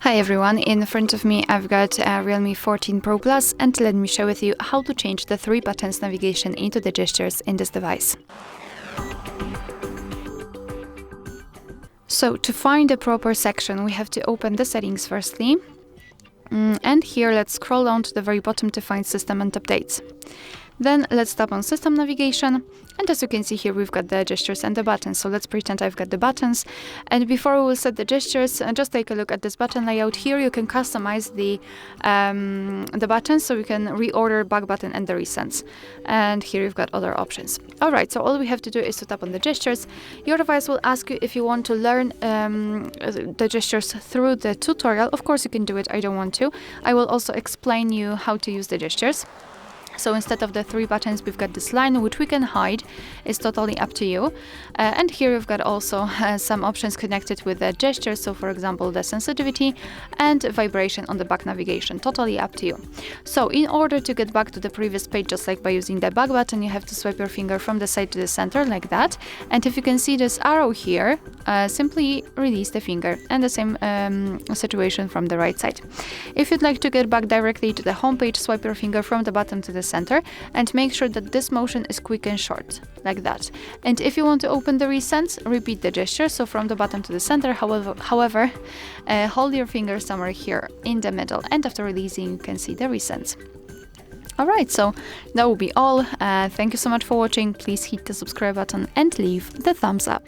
Hi everyone, in front of me I've got a Realme 14 Pro Plus, and let me share with you how to change the 3 buttons navigation into the gestures in this device. So to find the proper section we have to open the settings firstly, and here let's scroll down to the very bottom to find system and updates. Then let's tap on system navigation, and as you can see here we've got the gestures and the buttons. So let's pretend I've got the buttons, and before we will set the gestures, just take a look at this button layout. Here you can customize the buttons, so you can reorder back button and the recents, and here you've got other options. Alright, so all we have to do is to tap on the gestures. Your device will ask you if you want to learn the gestures through the tutorial. Of course you can do it, I don't want to. I will also explain you how to use the gestures. So instead of the 3 buttons, we've got this line, which we can hide. It's totally up to you. And here we've got also some options connected with the gestures. So for example, the sensitivity and vibration on the back navigation, totally up to you. So in order to get back to the previous page, just like by using the back button, you have to swipe your finger from the side to the center like that. And if you can see this arrow here, simply release the finger, and the same situation from the right side. If you'd like to get back directly to the home page, swipe your finger from the bottom to the center and make sure that this motion is quick and short, like that. And if you want to open the recents, repeat the gesture, so from the bottom to the center. However, hold your finger somewhere here in the middle, and after releasing you can see the recents. Alright, so that will be all. Thank you so much for watching. Please hit the subscribe button and leave the thumbs up.